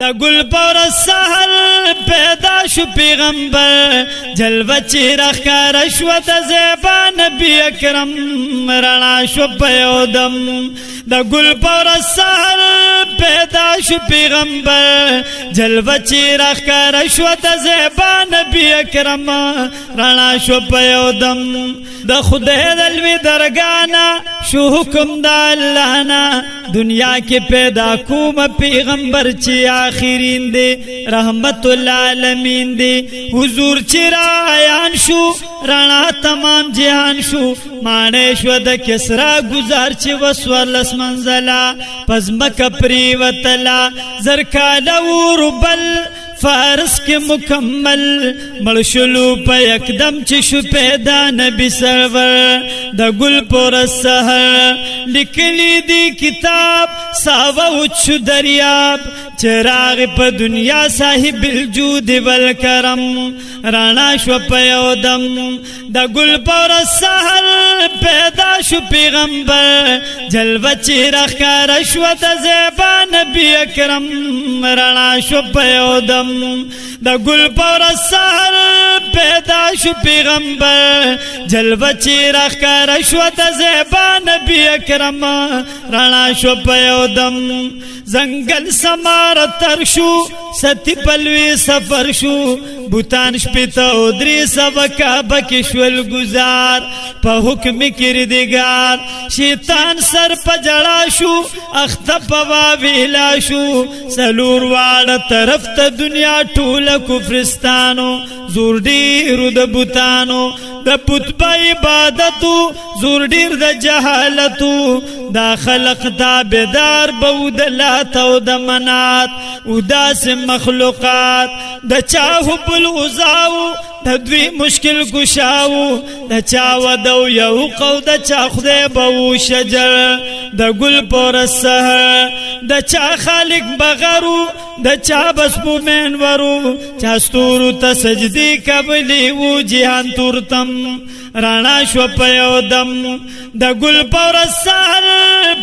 دا گل پور سحر پیدا شو پیغمبر جلوه چی رخکار شو دا زیبا نبی اکرم رنا شو پیودم دا گل پور سحر پیدا شو پیغمبر جلوه چی رخکار شو دا زیبا نبی اکرم رنا شو پیودم دا خدای دلوی درگانا شو حکم دا اللہ نا دنیا کے پیدا کوم پیغمبر چی آخرین دے رحمت العالمین دے حضور چرا آیان شو رانا تمام جہان شو مانے شو دا کسرا گزار چی وسور لس منزلا پزمک پریوتلا زرکالا وربل فارس کے مکمل مرشلو پا یکدم چشو پیدا نبی سرور دا گل پور السحر لکلی دی کتاب ساوا اچھو دریاب چراغ پا دنیا صاحب الجود والکرم رانا شو پیودم دا گل پور السحر پیدا شو پیغمبر جلوہ چیرخ کار شو دا زیبا نبی اکرم رانا شو پیودم دا گل پور السحر پیدا شو پیغمبر جلوہ چیرخ کار شو دا زیبا نبی اکرم رانا شو پیودم زنگل سمار ترشو ستی پلوی سفر شو بوتان شپیتا ادری سبکا بکشول گزار پا حکم کردگار شیطان سر پا جڑا شو اختا پا ویلا شو سلور وار طرف تا دنیا ٹول کفرستانو زور دیرو دا بوتانو دا بوت با عبادتو زور دیر دا جہالتو دا خلق دا بیدار باو دا لاتا و دا منات و دا سے مخلوقات دا چاہو بلغزاو دا دوی مشکل گشاو دا چاو دو یوقو دا چا خدای باو شجر دا گل پور السحر دا چا خالق بغرو دا چا بس مومن ورو چا ستورو تا سجدی کبلی و جہان تورتم رانا شو پیودم دا گل پور السحر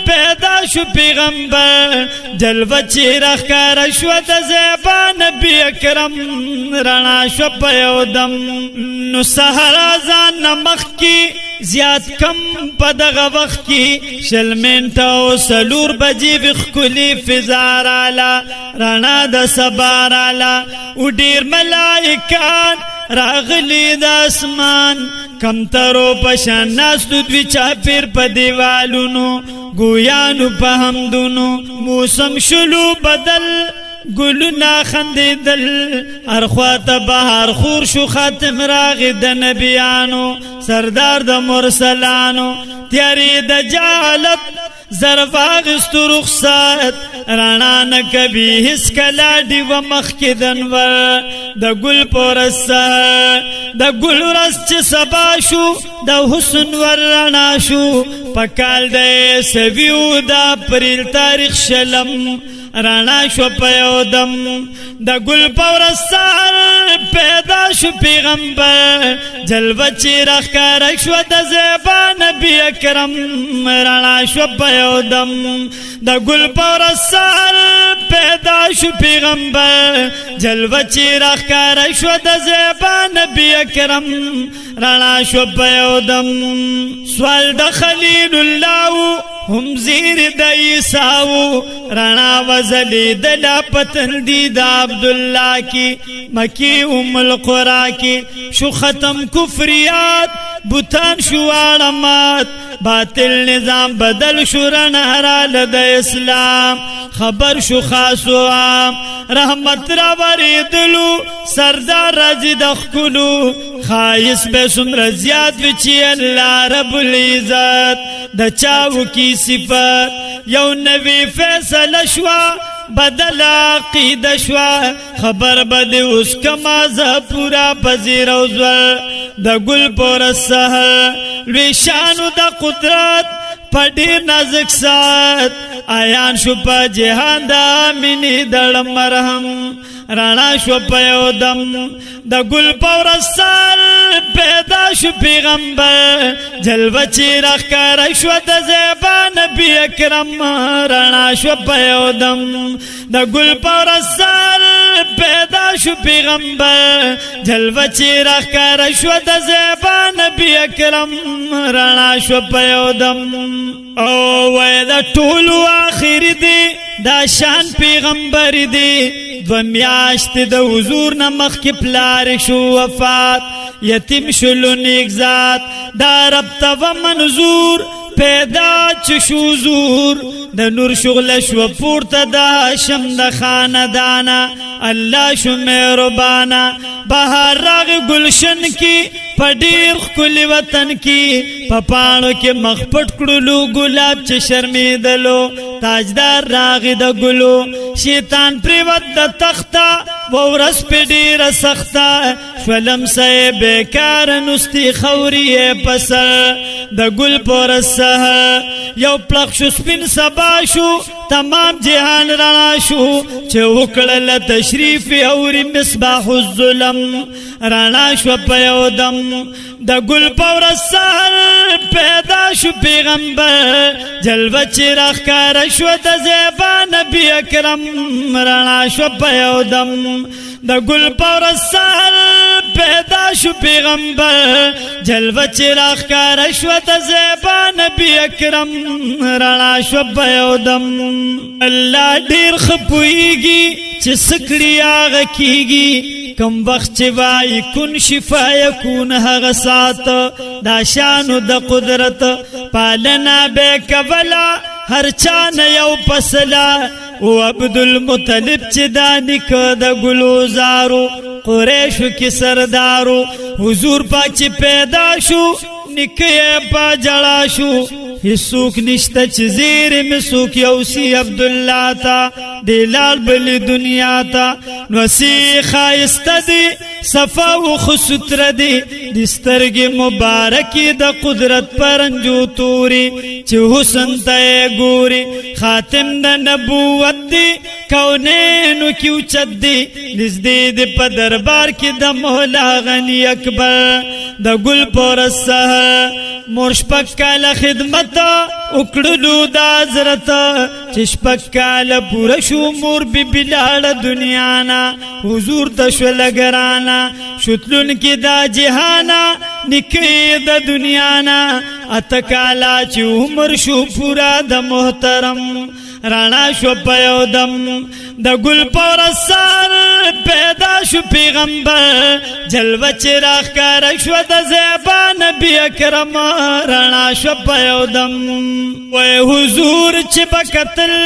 پیدا شو پیغمبر جلوہ چیرخ کار شو دا زیبا نبی اکرم رانا شو پیودم نو سحر آزان نمخ کی زیاد کم پدغ وقت کی شل منٹاو سلور بجی بخکلی فزار آلا رانا دا سبار آلا او دیر ملائکان راغلی دا اسمان کم ترو پشان ناستو دوی چاپیر پا دیوالونو گویانو پا حمدونو موسم شلو بدل گلونا خندی دل ارخوات بہار خور شو خاتم راغ دا نبیانو سردار دا مرسلانو تیاری دا جالت زرفاغستو رخصات رانا نکبی حس کلاڈی و مخی دنور دا گل پور السحر دا گل رس چی سباشو دا حسن ور رانا شو پکال دا سویو دا پریل تاریخ شلم رانا شو پیودم دا گل پور السحر پیدا شو پیغمبر جلوہ چیرخ کارک شو دا زیبا نبی اکرم رانا شو پیودم دا گل پور السحر پیدا شو پیغمبر جلوہ چیرخ کارک شو دا زیبا نبی اکرم رانا شو پیودم سوال دا خلیل اللہ ہم زیر دا عیساو رانا وزلی دلا پتن دی دا عبداللہ کی مکی ام القرآ کی شو ختم کفریات بوتان شو عالمات باطل نظام بدل شو رنہرا لدہ اسلام خبر شو خاص و عام رحمت را وریدلو سردار رجد اخکلو خائص بے سمر زیاد وچی اللہ رب العزت دا چاو کی صفت یو نبی فیصل شوا بدل عقید شوا خبر بدی اس کمازہ پورا پذیر اوزور دا گل پور السحر لویشانو دا قدرت پڑیر نازک سات آیان شو پا جہان دا آمینی دڑ مرہم رانا شو پیودم دا گل پور السحر پیدا شو پیغمبر جلوه چی رخکار شو د زیبا نبی اکرم رڼا شو په یو دم د ګل په رسال پیدا شو پیغمبر جلوه چی رخکار شو د زیبا نبی اکرم رڼا شو په یو دم او وای د ټولو آخر دی دا شان پیغمبر دی دو میاشت د حضور نه مخکې پلار شو وفات یتیم شلو نیک ذات دا رب ته منظور پیدا چشو زور د نور شغل شو پورته دا شم د خاندانا الله شو مهربانا بهار راغ گلشن کی پډیر خلی وطن کی پپانو کې مخ پټ کړلو ګلاب چې شرمیدلو تاجدار راغ د ګلو شیطان پریوت د تختا ورس په ډیر سختا شلم سه بیکار نستی خوري پس د ګل پرسه یو پلخ شو سپین سبا شو تمام جهان رڼا شو چې وکړل تشریف اوري مصباح الظلم رڼا شو په یو دم د ګل پرسه پیدا شو پیغمبر جلوه چې راښکاره شو د زیبا نبی اکرم رڼا شو په یو دم د ګل پرسه پیدا شو پیغمبر جلوه چې راښکاره شو د زیبا نبی اکرم رڼا شو په یو دم الله ډیر خپويږي چې سکړی هغه کیږي کم وخت چې وای کن شفا یکون هغه سات دا شانو د قدرت پالنا به کولا هر چا نه یو پسلا او عبدالمطلب چې دا نک د ګلوزارو قریشو کې سردارو حضور پاک چې پیدا شو نکه پا جڑا شو هیڅوک نشته چې زیر مسوک یوسی عبدالله تا دلال بل دنیا تا نوسی خایسته دی صفا و خسطر دی دسترګ مبارکی د قدرت پرنجو توری چې حسن ته ګوري خاتم د نبوت دی کونینو کی اوچت دی نزدې د په دربار کې د مولا غنی اکبر د ګل پرسه مرش پکال خدمت اکڑلو دا حضرت چش پکال پورا شو مور بی بلال دنیانا حضور تشو لگرانا شتلون کی دا جہانا نکی دا دنیانا اتکالا چی عمر شو پورا دا محترم رانا شو پیو دم دا گل پورسان پیدا شو پیغمبر جلوه چی راخکار شو دا زیبا نبی اکرم رانا شو پیو دم وی حضور چی بکتل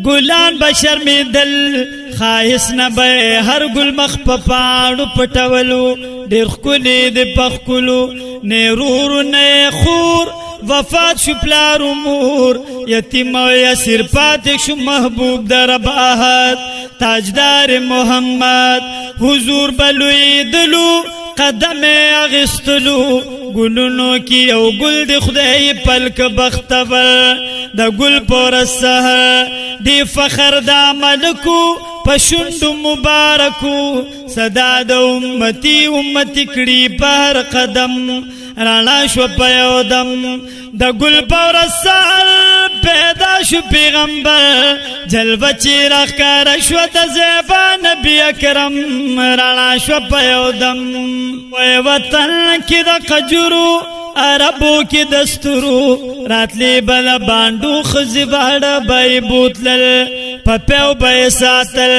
گلان بشر می دل خواهس نبی هر گل مخ پپاڑو پٹولو دیر خکولی دی پخکولو نیرور نیخور وفات شو پلار امور یتیم و یسیر پاتک شو محبوب در باحت تاجدار محمد حضور بلوی دلو قدم اغستلو گلونو کی او گل دی خدای پلک بختبر دا گل پرسه دی فخر دا ملکو پشند مبارکو صدا دا امتی کڑی پر قدم رانا شو پیو دم دا گل پرسه پیدا شو پیغمبر جلوه چی راخکار شو دا زیبا نبی اکرم رانا شو پیو دم وی وطن کی دا قجرو عربو کی دستورو راتلی بلا باندو خزی باڑا بای بوتلل پپیو بای ساتل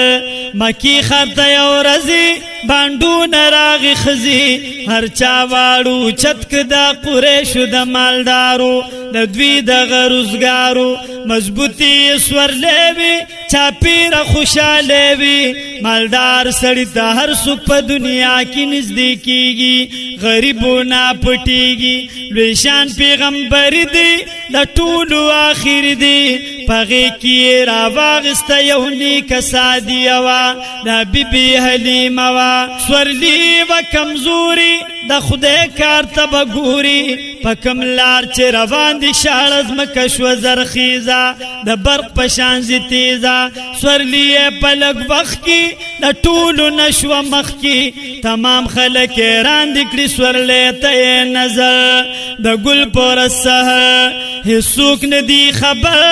مکی خرط یو رزی باندو نراغی خزی هر چاوارو چتک دا قریشو دا مالدارو دا دوی دا غروزگارو مضبوطی سور لیوی چاپیر خوشا لیوی مالدار سڑی تا ہر سک پا دنیا کی نزدیکی گی غریبو نا پٹی گی لویشان پیغمبر دی دا طولو آخر دی پاگی کی راواغست یونی کسادی اوا دا بی بی حلیم اوا سورلی و کمزوری د خدای کار ته به ګوري په کوم لار چې روان دي شاړه ځمکه شوه زرخیزه د برق په شان زی تیزه سورلی یې په لږ وخت کې د ټولو نه شوه مخکې تمام خلک حیران دي کړي سورلی ته یې نظر د ګل په ورځ سحر هیڅوک نه دي خبر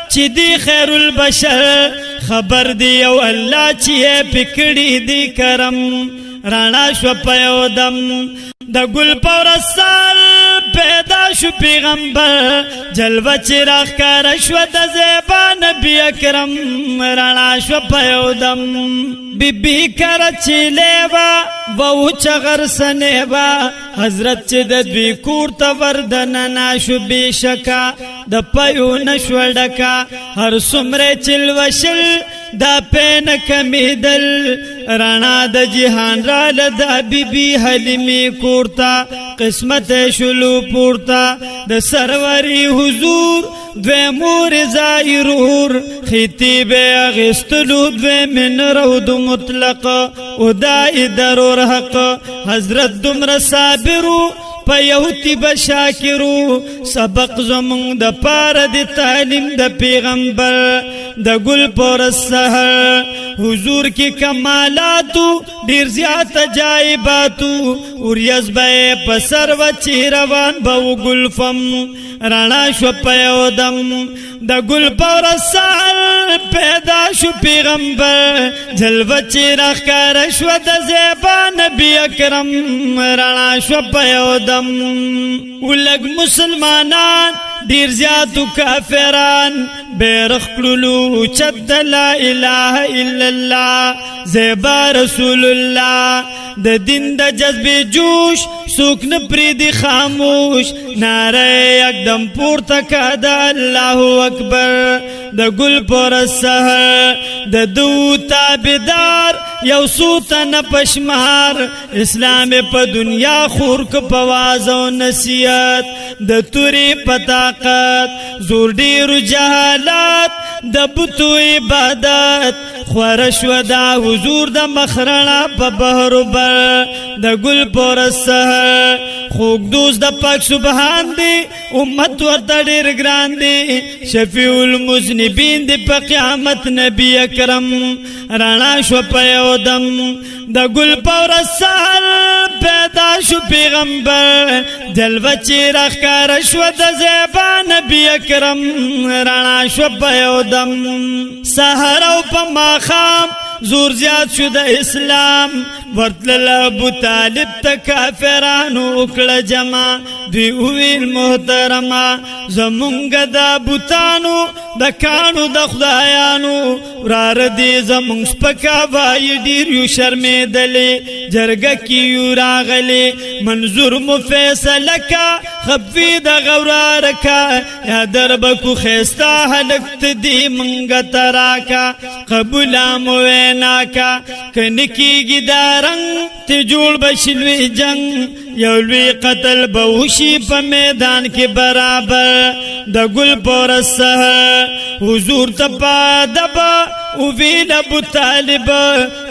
چې دی خیر البشر خبر دی یو الله چې یې پکړي دی کرم رانا شو په یو دم د ګل په ورځ سحر پیدا شو پیغمبر جلوه چې راښکاره شوه د زیبا نبي اکرم رانا شو په یو دم بیبي کره چې لیوه وو چغر سنیوه حضرت چې د دوی کور ته وردننه شو بېشکه د پیو نشوه ډکه هر څومره چې لوشل دا پی نه کمیدل رڼا د جهان راله دا بیبي حلیمې کور ته قسمت شلو پورته د سروري حضور دوی مور زائرور خیتی به اغستلو دوی من رود مطلق او دائی درور حق حضرت دمر صابرو په یوتی بشاکرو سبق زمون د پاره د تعلیم د پیغمبر د ګل پر سحر حضور کی کمالاتو ډیر زیات عجایباتو اوریز به په سر و چی روان به ګلفم رانا شو په یو دم د ګل پر سحر پیدا شو پیغمبر جلوه چی راښکاره شو د زیبا نبی اکرم رانا شو په یو دم ولګ مسلمانان ډیر زیاتو کافران بیرغ کړلو چد لا اله الا الله زیبا رسول الله د دین د جذبې جوش څوک نه پرېږدي خاموش ناره یکدم پورته که د الله اکبر د ګل پر سحر د دو تابعدار یو څو تنه پشمار اسلام په دنیا خور که په واز او نصیحت د تورې په طاقت زور ډېرو جهالات د بتو عبادت خوره شوه دا حضور د مخرڼه په بحر بر د ګل پر سحر خوږ دوست د پاک سبحان دی امت ورته ډېر ګران دی شفیع المذنبین دی په قیامت نبی اکرم رانا شو په یو دم د ګل پر سحر پیدا شو پیغمبر جلوه چې راښکاره شوه د زیبا نبی اکرم رانا شو په یو دم سحر او په ماښام زور زیات شو د اسلام ورتلل ابو طالب ته کافرانو وکړه جمع دوی وویل محترمه زمونږ د بوتانو د کاڼو د خدایانو وراره دې زمونږ سپکاوایي ډېر یو شرمېدلې جرګه کې یو راغلې منظور مو فیصله که خفي دغه وراره که یا دربکو ښایسته هلک ته دې مونږ ته راکه قبوله مو ناکا کنکیگی دارنگ تی جوڑ بشلوی جنگ یو لوی قتل بوشی پا میدان کی برابر دا گل پر سحر حضور تپا دبا او ویل ابو طالب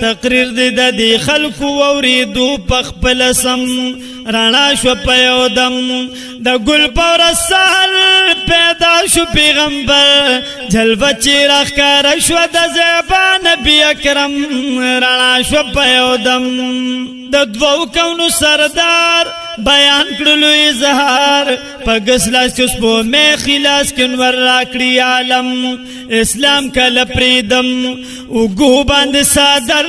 تقریر دی دا دی خلقو ووریدو پخپل سم رانا شو په یو دم د ګل پر سحر پیدا شو پیغمبر جلوه چې راښکاره شوه د زیبا نبی اکرم رانا شو په یو دم د دوو کونو سردار بیان کړلو اظهار په ګس لاس کې سپوږمۍ خلاص کې نور راکړي عالم اسلام کله پرېږدم اوږو باندې صادر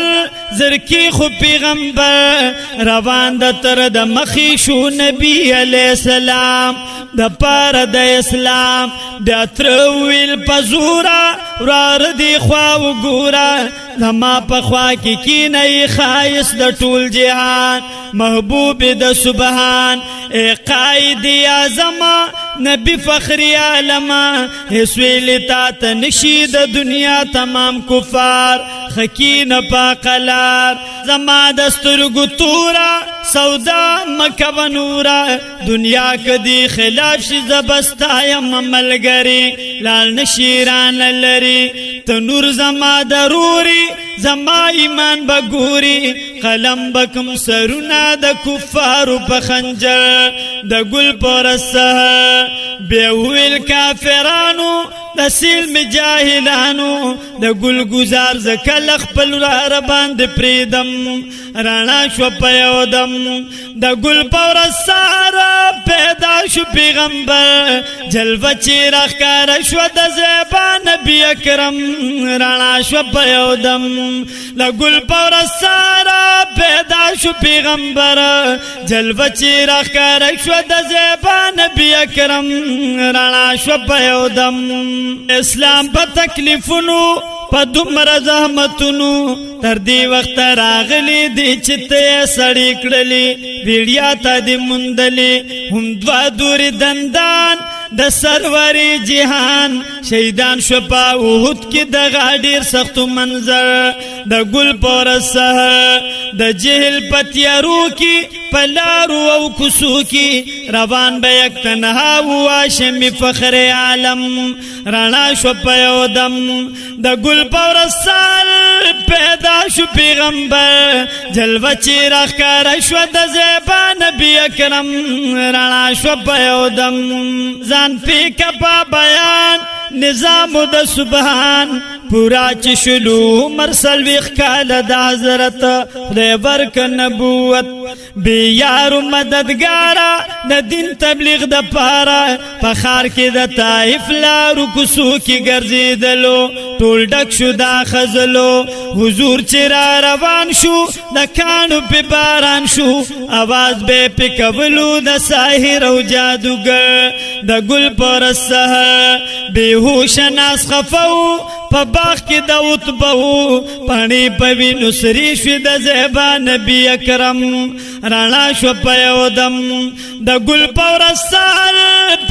زرکي خو پیغمبر روان د تر د مخې شو نبي علیه السلام د پاره د اسلام د تره ویل په زوره وراره دې خوا وګوره زما په خوا کې کینی ښایست د ټول جهان محبوب د سبحان اے قائد اعظمه نبی فخری عالمه هیڅ ویلی تا ته نشي د دنیا تمام کفار خکین پاقلار زما د سترګو توره سودا مکه و نوره دنیا کدی خلاف شي زبستایم ملګری لال نشیران لري تنور زما ضروري زما ایمان بګوري قلم بکم سرونه د کفارو په خنجر د ګل پرسه بیا ویل کافرانو د سلم جاهلانو د ګل گزار زکل خپل را باندې پریدم رانا شو په یو دم د ګل پرسه پیدا شو پیغمبر جلوه چې راښکاره شوه د زیبا نبی اکرم رانا شوه په یو دم د ګل پرسه پیدا شو پیغمبر جلوه چې راښکاره شوه د زیبا نبی اکرم رانا شوه په یو دم اسلام په تکلیفونو په دومره زحمتونو تر دې وخت راغلی دی چې ته سړی کړلی ویډیا ته دې موندلې هم دوه دورې دندان د سروری جهان شهیدان شو په احد کې دغه ډېر سختو منظر د ګل پرسه د جهل په تیارو کې په لارو او کوڅو کې روان به یک تنها و هاشمي فخر عالم رانا شو په یو دم د ګل پرسه پیدا شو پیغمبر جلوه چې راښکاره شوه د زیبا نبی اکرم رانا شوه په یو دم ځان پیکه په بیان نظام د سبحان پورا چې شلو عمر څلوېښت کاله د حضرت خدای ورک نبوت بې یارو مددګاره د دین تبلیغ دپاره په ښار کې د طایف لارو کوڅو کې ګرځېدلو ټول ډک شو دا ښځلو حضور چې را روان شو د کاڼو پې باران شو اواز به یې پې کولو د ساحر او جادوګر د ګل پرسه بېهوشه ناس خفه و په باغ کې د عتبه و پاڼې په وینو سرې شوې د زیبا نبي اکرم رانا شو په یو دم د ګل پرسه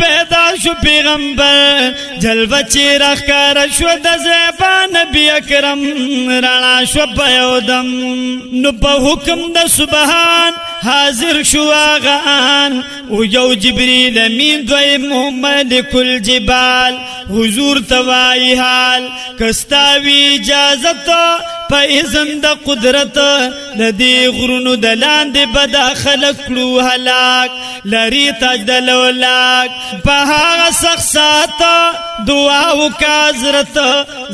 پیدا شو پیغمبر جلوه چې راښکاره شوه د زیبا نبي اکرم رانا شو په یو دم نو په حکم د سبحان حاضر شو هغه آن او یو جبریل امین دویم ملک الجبال حضور توای حال کستاوی اجازت په اذن د قدرت د دې غرونو د لاندې به دا خلک کړو هلاک لري تاج د لولاک په هغه سخت ساعت دعا وکړه حضرت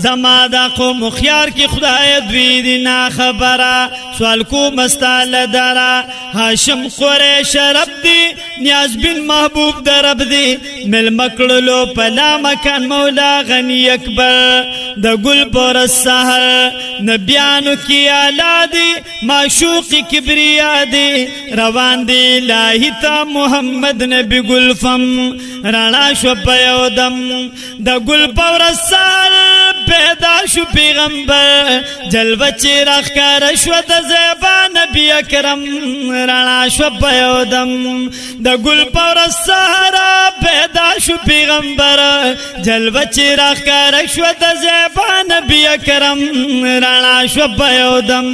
زما دا قوم خیار کې خدای دوی دي ناخبره سوال کوم ستا له دره هاشم قریش رب دی نیاز بن محبوب د رب دی مېلمه کړلو په لامکان مولا غني اکبر د ګل پرسه نبیانو کی اعلی دی معشوق کبریا دی روان دی الہی تا محمد نبی گلفم رانا شو په یو دم د ګل پرسه پیدا شو پیغمبر جلوه چې راښکاره شوه د زیبا نبی اکرم رانا شو په یو دم د ګل پرسه پیدا شو پیغمبر جلوه چې راښکاره شوه د زیبا نبی اکرم رانا شو په یو دم